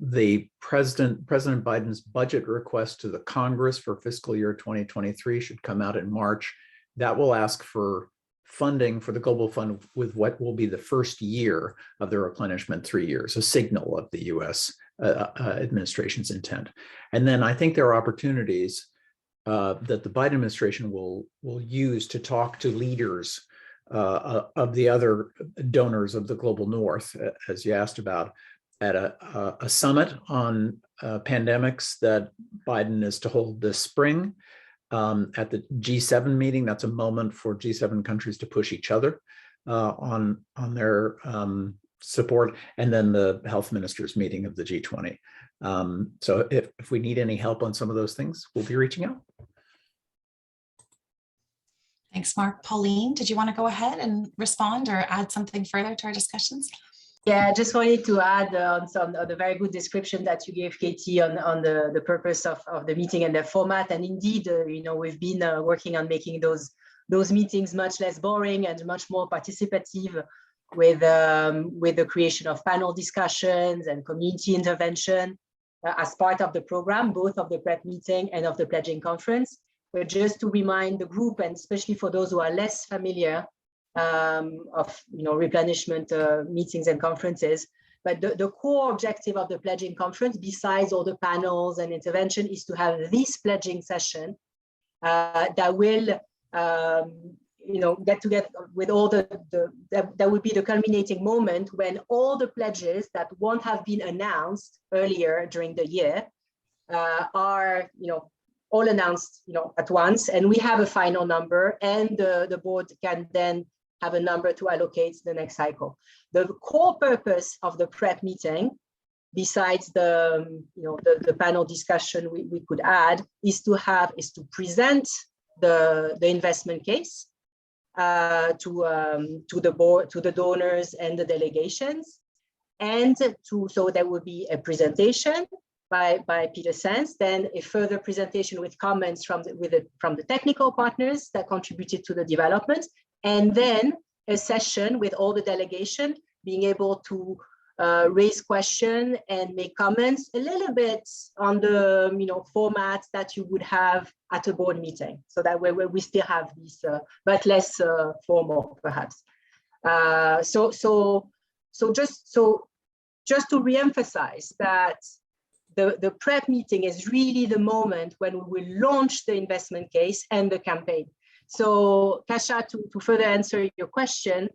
the President Biden's budget request to the Congress for fiscal year 2023 should come out in March. That will ask for funding for the Global Fund with what will be the first year of the replenishment, 3 years, a signal of the US administration's intent. And then I think there are opportunities that the Biden administration will use to talk to leaders of the other donors of the global north, as you asked about, at a summit on pandemics that Biden is to hold this spring. At the G7 meeting, that's a moment for G7 countries to push each other on their support, and then the health ministers meeting of the G20. So if we need any help on some of those things, we'll be reaching out. Thanks, Mark. Pauline, did you want to go ahead and respond or add something further to our discussions? Yeah, I just wanted to add on some of the very good description that you gave, Katie, on the purpose of the meeting and the format. And indeed, we've been working on making those meetings much less boring and much more participative with the creation of panel discussions and community intervention as part of the program, both of the prep meeting and of the pledging conference. But just to remind the group, and especially for those who are less familiar of replenishment meetings and conferences, but the core objective of the pledging conference, besides all the panels and intervention, is to have this pledging session that will get together with all that would be the culminating moment when all the pledges that won't have been announced earlier during the year are all announced at once, and we have a final number, and the board can then have a number to allocate the next cycle. The core purpose of the prep meeting, besides the panel discussion we could add, is to present the investment case to the board, to the donors and the delegations, and so there will be a presentation by Peter Sands, then a further presentation with comments from the technical partners that contributed to the development, and then a session with all the delegation being able to raise questions and make comments a little bit on the format that you would have at a board meeting. So that way we still have this, but less formal perhaps. So just to reemphasize that the prep meeting is really the moment when we will launch the investment case and the campaign. So Kasia, to further answer your question,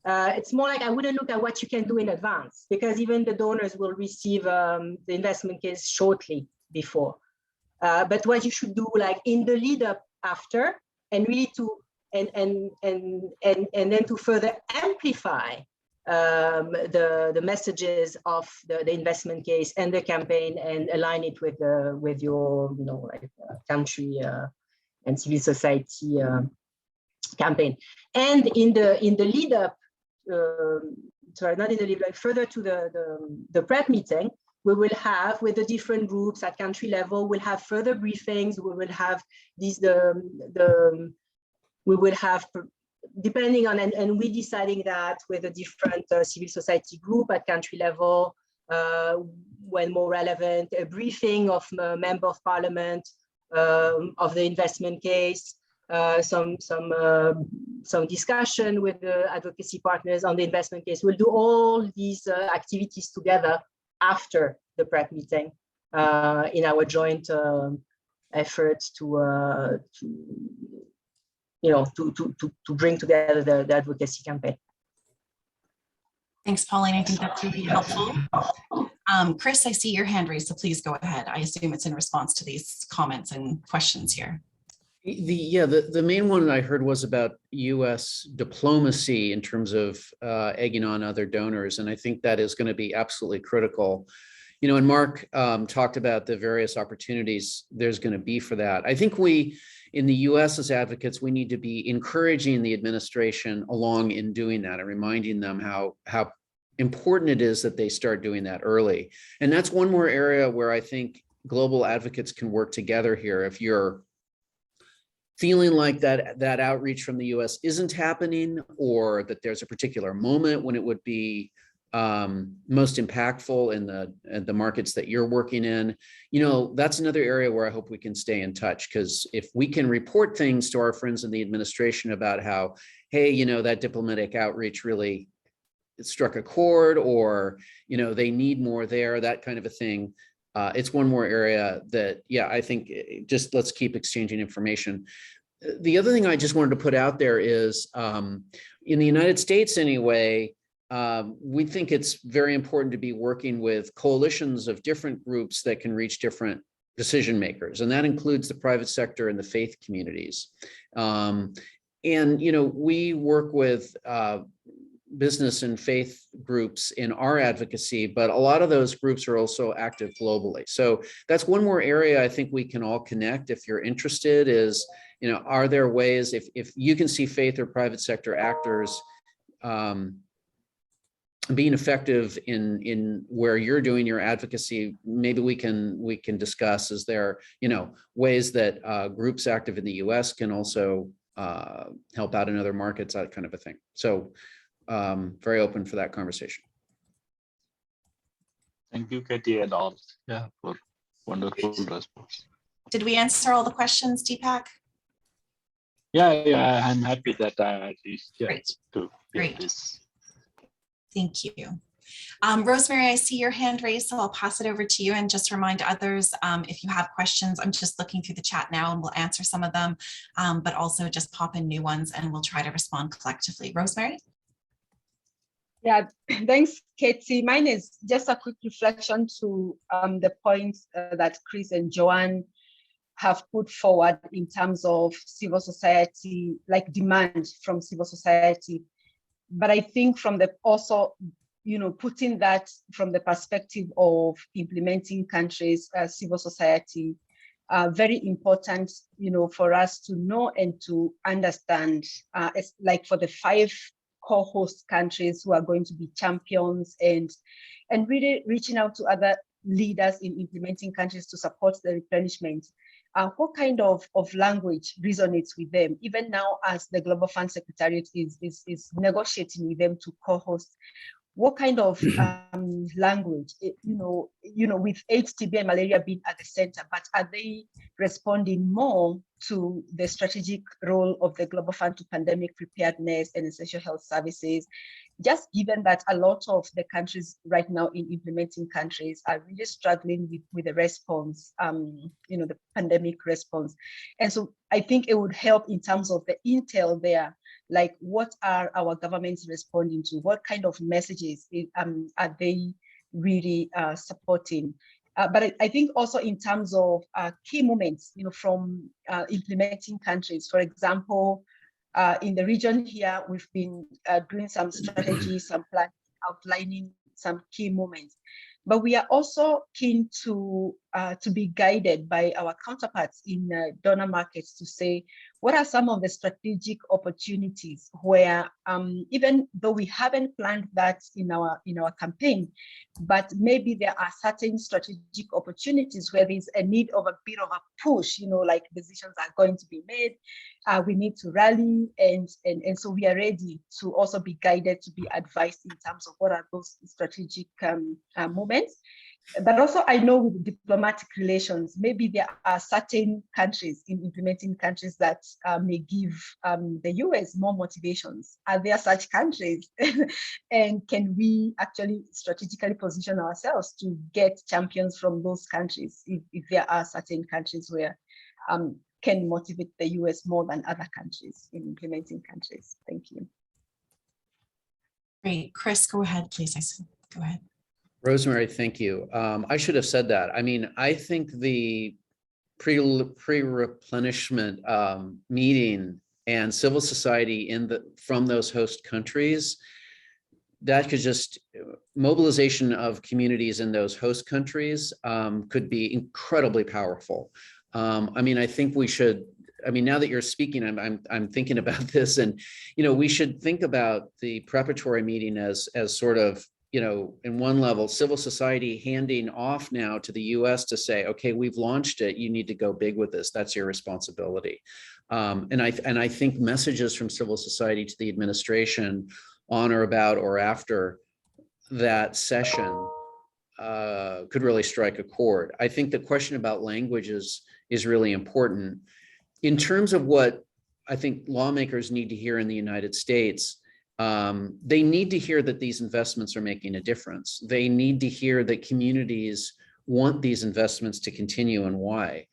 it's more like I wouldn't look at what you can do in advance, because even the donors will receive the investment case shortly before. But what you should do, like in the lead up after, and really and then to further amplify the messages of the investment case and the campaign, and align it with your country and civil society campaign. And in the lead up, sorry, not in the lead up, like further to the prep meeting, we will have, with the different groups at country level, we'll have further briefings. We will have these we will have, depending on, and we deciding that with a different civil society group at country level, when more relevant, a briefing of a member of parliament of the investment case, some discussion with the advocacy partners on the investment case. We'll do all these activities together after the prep meeting in our joint efforts to bring together the advocacy campaign. Thanks, Pauline. I think that's really helpful. Chris, I see your hand raised, so please go ahead. I assume it's in response to these comments and questions here. The main one that I heard was about U.S. diplomacy in terms of egging on other donors, and I think that is going to be absolutely critical. And Mark talked about the various opportunities there's going to be for that. I think we, in the U.S. as advocates, we need to be encouraging the administration along in doing that and reminding them how important it is that they start doing that early. And that's one more area where I think global advocates can work together here. If you're feeling like that outreach from the US isn't happening, or that there's a particular moment when it would be most impactful in the markets that you're working in. You know, that's another area where I hope we can stay in touch, because if we can report things to our friends in the administration about how, hey, you know, that diplomatic outreach really struck a chord, or, you know, they need more there, that kind of a thing. It's one more area that, yeah, I think just let's keep exchanging information. The other thing I just wanted to put out there is, in the United States anyway, we think it's very important to be working with coalitions of different groups that can reach different decision makers, and that includes the private sector and the faith communities. And, you know, we work with business and faith groups in our advocacy, but a lot of those groups are also active globally. So that's one more area I think we can all connect if you're interested is, you know, are there ways, if you can see faith or private sector actors being effective in where you're doing your advocacy, maybe we can discuss, is there, you know, ways that groups active in the US can also help out in other markets, that kind of a thing. So very open for that conversation. Thank you, Katie, and all. Yeah, for wonderful response. Did we answer all the questions, Deepak? Yeah, I'm happy that I at least Great. To Great. This. Thank you. Rosemary, I see your hand raised, so I'll pass it over to you, and just remind others, if you have questions, I'm just looking through the chat now and we'll answer some of them, but also just pop in new ones and we'll try to respond collectively. Rosemary? Yeah, thanks, Katie. Mine is just a quick reflection to the points that Chris and Joanne have put forward in terms of civil society, like demand from civil society. But I think from the also, you know, putting that from the perspective of implementing countries, civil society, very important, you know, for us to know and to understand, it's like for the 5 core host countries who are going to be champions, and really reaching out to other leaders in implementing countries to support the replenishment. What kind of language resonates with them? Even now, as the Global Fund Secretariat is negotiating with them to co-host, what kind of language, you know, with AIDS, TB, and malaria being at the center, but are they responding more to the strategic role of the Global Fund to pandemic preparedness and essential health services? Just given that a lot of the countries right now in implementing countries are really struggling with the response, you know, the pandemic response. And so I think it would help in terms of the intel there, like what are our governments responding to? What kind of messages are they really supporting? But I think also in terms of key moments, you know, from implementing countries, for example, in the region here, we've been doing some strategies, some plans, outlining some key moments. But we are also keen to be guided by our counterparts in donor markets to say, what are some of the strategic opportunities where, even though we haven't planned that in our campaign, but maybe there are certain strategic opportunities where there's a need of a bit of a push, you know, like decisions are going to be made, we need to rally, and so we are ready to also be guided, to be advised in terms of what are those strategic moments. But also, I know with diplomatic relations, maybe there are certain countries in implementing countries that may give the US more motivations. Are there such countries? And can we actually strategically position ourselves to get champions from those countries if there are certain countries where can motivate the US more than other countries in implementing countries? Thank you. Great. Chris, go ahead, please. Go ahead. Rosemary, thank you. I should have said that. I mean, I think the pre-replenishment meeting and civil society from those host countries, that could just, mobilization of communities in those host countries could be incredibly powerful. I mean, I think we should, I mean, now that you're speaking, I'm thinking about this, and, you know, we should think about the preparatory meeting as sort of, you know, in one level, civil society handing off now to the US to say, okay, we've launched it, you need to go big with this, that's your responsibility. And I think messages from civil society to the administration on or about or after that session could really strike a chord. I think the question about languages is really important. In terms of what I think lawmakers need to hear in the United States, they need to hear that these investments are making a difference. They need to hear that communities want these investments to continue and why.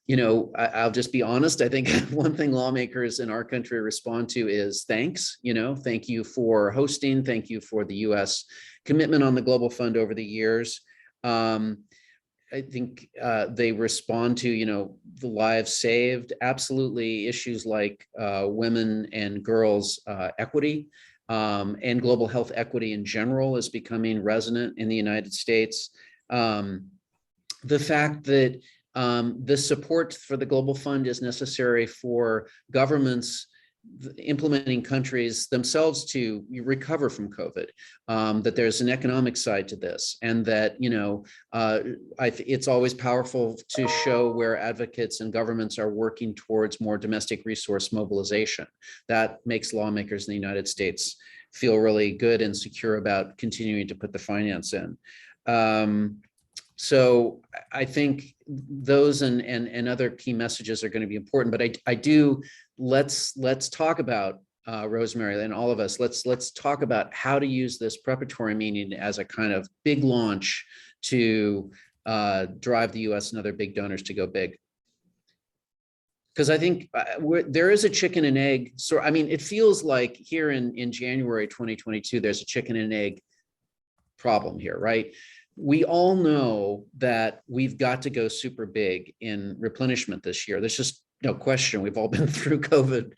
You know, I'll just be honest. I think one thing lawmakers in our country respond to is thanks. You know, thank you for hosting. Thank you for the U.S. commitment on the Global Fund over the years. I think they respond to, you know, the lives saved. Absolutely, issues like women and girls equity and global health equity in general is becoming resonant in the United States. The fact that the support for the Global Fund is necessary for governments, implementing countries themselves to recover from COVID, that there's an economic side to this, and that, you know, it's always powerful to show where advocates and governments are working towards more domestic resource mobilization. That makes lawmakers in the United States feel really good and secure about continuing to put the finance in. So I think those and other key messages are going to be important, but I do, let's talk about Rosemary and all of us, let's talk about how to use this preparatory meeting as a kind of big launch to drive the US and other big donors to go big. Because I think there is a chicken and egg. So, I mean, it feels like here in January 2022, there's a chicken and egg problem here, right? We all know that we've got to go super big in replenishment this year. There's just no question. We've all been through COVID.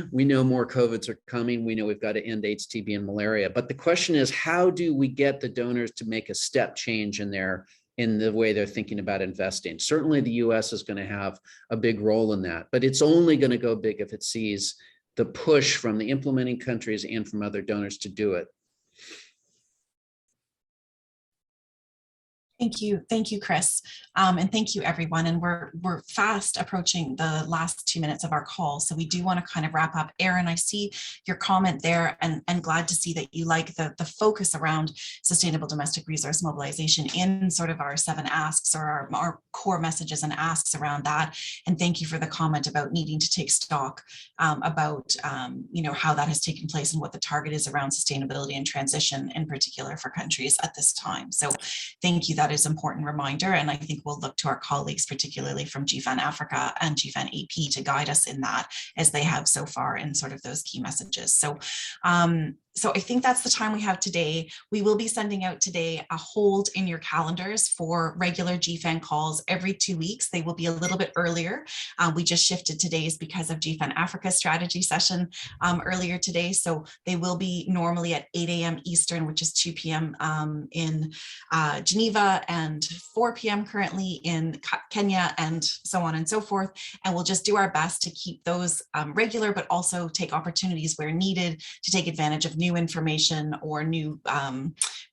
We know more COVIDs are coming. We know we've got to end AIDS, TB, and malaria. But the question is, how do we get the donors to make a step change in the way they're thinking about investing? Certainly the US is going to have a big role in that, but it's only going to go big if it sees the push from the implementing countries and from other donors to do it. Thank you, Chris, and thank you, everyone. And we're fast approaching the last 2 minutes of our call, so we do want to kind of wrap up. Aaron, I see your comment there, and glad to see that you like the focus around sustainable domestic resource mobilization in sort of our 7 asks, or our core messages and asks around that. And thank you for the comment about needing to take stock about you know, how that has taken place and what the target is around sustainability and transition, in particular for countries at this time. So thank you. That is an important reminder, and I think we'll look to our colleagues, particularly from Gfan Africa and Gfan AP, to guide us in that, as they have so far in sort of those key messages. So I think that's the time we have today. We will be sending out today a hold in your calendars for regular Gfan calls every 2 weeks. They will be a little bit earlier. We just shifted today's because of Gfan Africa strategy session earlier today. So they will be normally at 8 a.m. Eastern, which is 2 p.m. In Geneva, and 4 p.m. currently in Kenya, and so on and so forth. And we'll just do our best to keep those regular, but also take opportunities where needed to take advantage of new information or new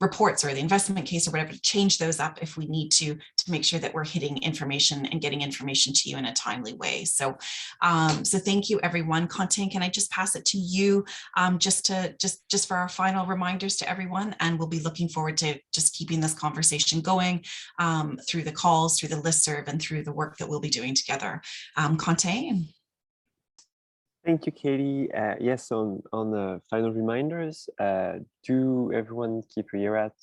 reports or the investment case or whatever, to change those up if we need to make sure that we're hitting information and getting information to you in a timely way. So so thank you, everyone. Contain, can I just pass it to you just for our final reminders to everyone? And we'll be looking forward to just keeping this conversation going through the calls, through the listserv, and through the work that we'll be doing together. Contain. Thank you, Katie. Yes, on the final reminders, do everyone keep an ear out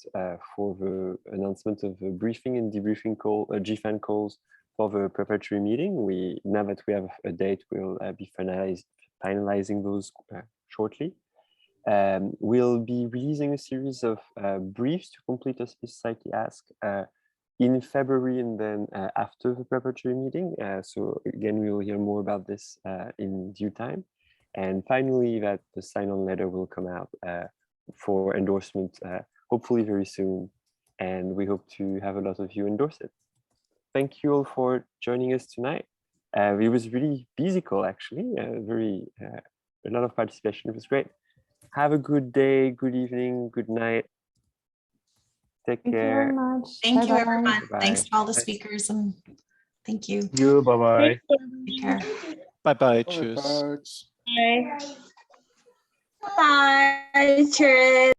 for the announcement of the briefing and debriefing call, Gfan calls for the preparatory meeting. Now that we have a date, we'll be finalizing those shortly. We'll be releasing a series of briefs to complete a society ask in February, and then after the preparatory meeting. So again, we will hear more about this in due time. And finally, that the sign-on letter will come out for endorsement, hopefully very soon. And we hope to have a lot of you endorse it. Thank you all for joining us tonight. It was really busy call, actually, a lot of participation. It was great. Have a good day, good evening, good night. Take care. Thank you very much. Thank you, Bye-bye. everyone. Bye. Thanks to all the speakers, and thank you. Bye-bye. Take care. Bye-bye. Cheers. Bye. Bye. Cheers.